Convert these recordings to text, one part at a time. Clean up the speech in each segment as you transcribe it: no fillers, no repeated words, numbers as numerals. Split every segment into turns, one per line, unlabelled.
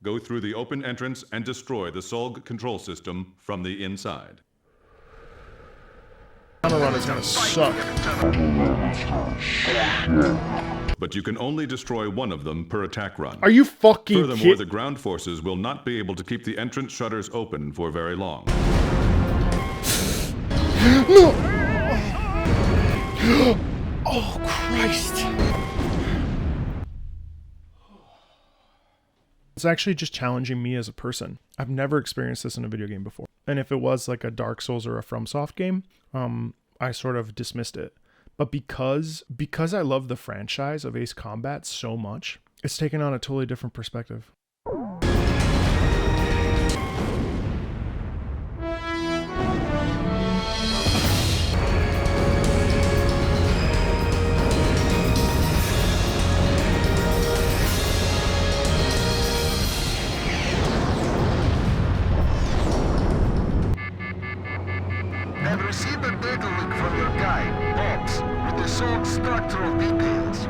Go through the open entrance and destroy the Solg control system from the inside.
Tunnel run is gonna suck.
But you can only destroy one of them per attack run.
Are you fucking
Furthermore,
kidding?
the ground forces will not be able to keep the entrance shutters open for very long.
No! Oh, Christ. It's actually just challenging me as a person. I've never experienced this in a video game before. And if it was like a Dark Souls or a FromSoft game, I sort of dismissed it. But because I love the franchise of Ace Combat so much, it's taken on a totally different perspective.
I've received a data link from your guy, Vods, with the Solg's structural details.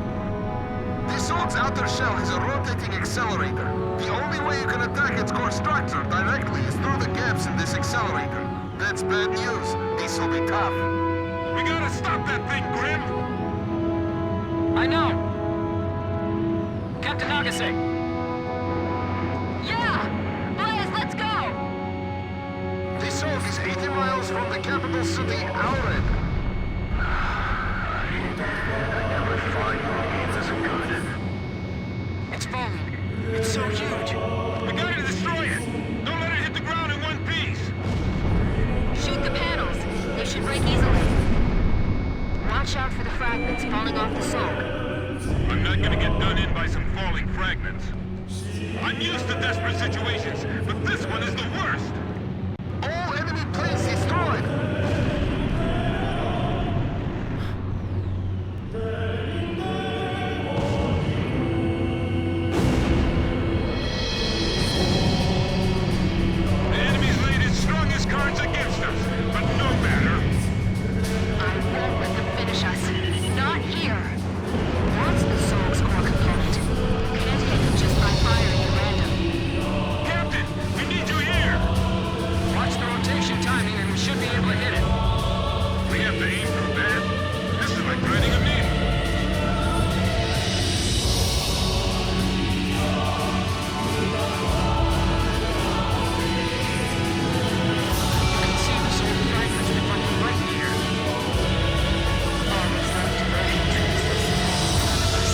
The Solg's outer shell is a rotating accelerator. The only way you can attack its core structure directly is through the gaps in this accelerator. That's bad news. This will be tough.
We gotta stop that thing, Grim!
I know! Captain Nagase!
Yeah! Boys, let's go!
The Solg is 80 miles from the capital city, Auren.
It's falling. It's so huge.
We gotta destroy it! Don't let it hit the ground in one piece!
Shoot the panels. They should break easily. Watch out for the fragments falling off the Solg.
I'm not gonna get done in by some falling fragments. I'm used to desperate situations, but this one is the worst!
All enemy planes destroyed.
The enemy's laid his strongest cards against us, but no matter.
I won't let them finish us. Not here. That's the Solg's core component. Can't hit them just by firing at random.
Captain, we need you here!
Watch the rotation timing and we should be able to hit it.
We have to aim for that. This is like riding a needle.
You can see the Solg fragments reflecting right here.
All that's left of their hatred is this.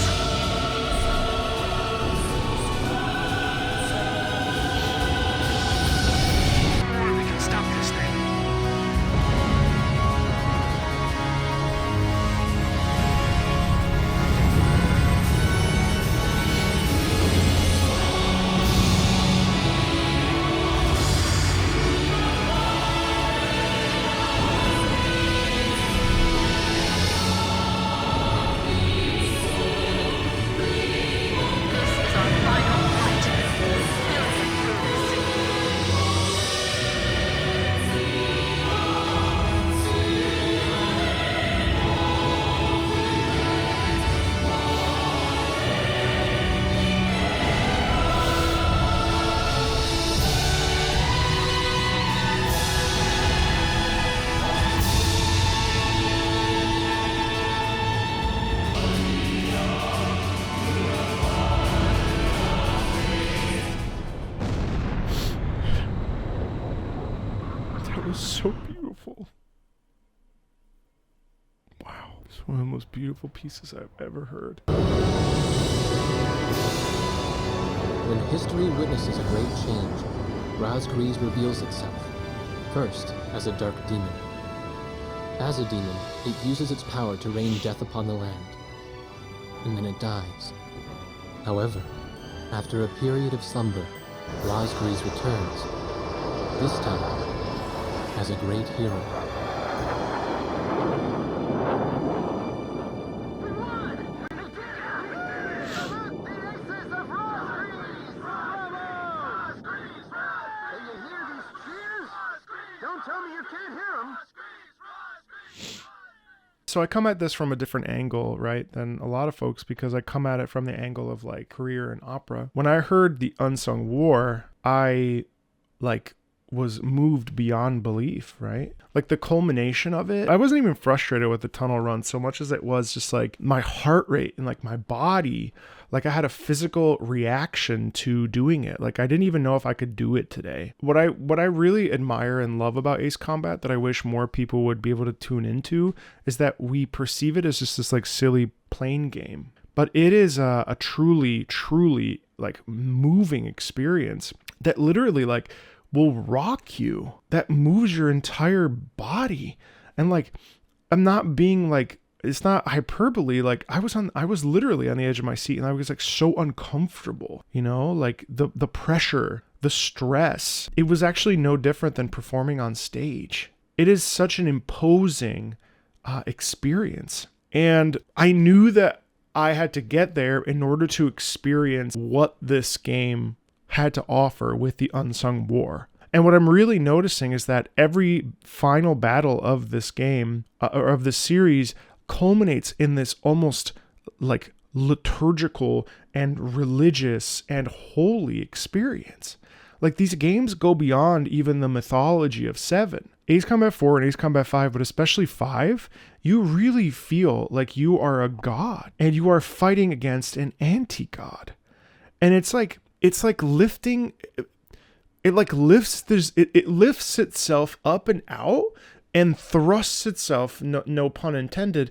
Or we can stop this thing.
This is our final fight. We'll get through this.
That was so beautiful. Wow. It's one of the most beautiful pieces I've ever heard.
When history witnesses a great change, Razgriz reveals itself, first as a dark demon. As a demon, it uses its power to rain death upon the land, and then it dies. However, after a period of slumber, Razgriz returns, this time as a great hero.
Can you hear these cheers? Don't tell me you can't hear them.
So I come at this from a different angle, right, than a lot of folks, because I come at it from the angle of like career and opera. When I heard the Unsung War, I like was moved beyond belief, right? Like the culmination of it, I wasn't even frustrated with the tunnel run so much as it was just like my heart rate and like my body, like I had a physical reaction to doing it. Like I didn't even know if I could do it today. What I really admire and love about Ace Combat that I wish more people would be able to tune into is that we perceive it as just this like silly plane game. But it is a truly, truly like moving experience that literally like will rock you, that moves your entire body. And like, I'm not being like, it's not hyperbole. Like I was literally on the edge of my seat and I was like so uncomfortable, you know, like the pressure, the stress. It was actually no different than performing on stage. It is such an imposing experience. And I knew that I had to get there in order to experience what this game had to offer with the Unsung War. And what I'm really noticing is that every final battle of this game, or of this series, culminates in this almost like liturgical and religious and holy experience. Like these games go beyond even the mythology of 7. Ace Combat 4 and Ace Combat 5, but especially 5, you really feel like you are a god and you are fighting against an anti-god. And it's like lifting, it like lifts, it lifts itself up and out and thrusts itself, no pun intended,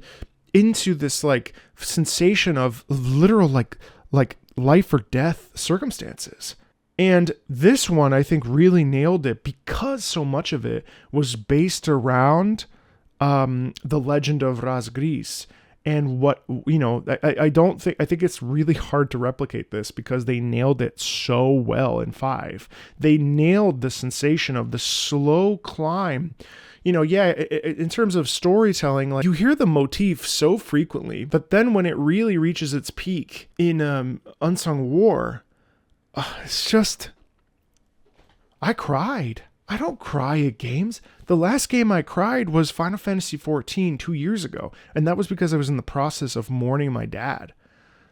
into this like sensation of literal like life or death circumstances. And this one, I think, really nailed it because so much of it was based around the legend of Raz Gris. And what, you know, I think it's really hard to replicate this because they nailed it so well in 5. They nailed the sensation of the slow climb. You know, yeah, in terms of storytelling, like you hear the motif so frequently, but then when it really reaches its peak in Unsung War, it's just, I cried. I don't cry at games. The last game I cried was Final Fantasy XIV 2 years ago, and that was because I was in the process of mourning my dad.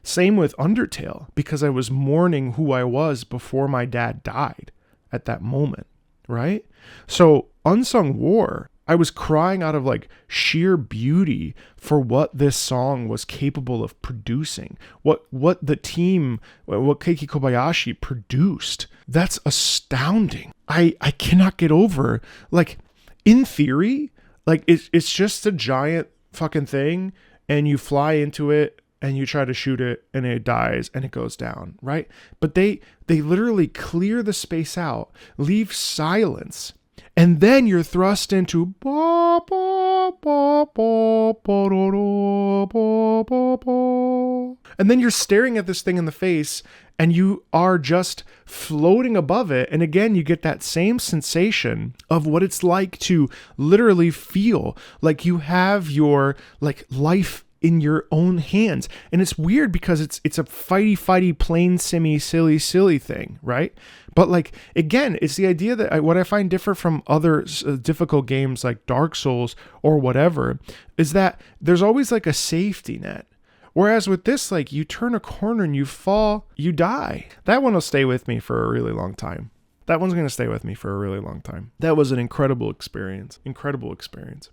Same with Undertale, because I was mourning who I was before my dad died at that moment, right? So Unsung War, I was crying out of like sheer beauty for what this song was capable of producing, what the team, what Keiki Kobayashi produced. That's astounding. I cannot get over, like, in theory, like it's just a giant fucking thing and you fly into it and you try to shoot it and it dies and it goes down, right? But they literally clear the space out, leave silence, and then you're thrust into and then you're staring at this thing in the face and you are just floating above it. And again, you get that same sensation of what it's like to literally feel like you have your like life in your own hands. And it's weird because it's a fighty plain simmy silly thing, right? But like, again, it's the idea that what I find different from other difficult games like Dark Souls or whatever is that there's always like a safety net. Whereas with this, like, you turn a corner and you fall, you die. That one will stay with me for a really long time. That one's going to stay with me for a really long time. That was an incredible experience. Incredible experience.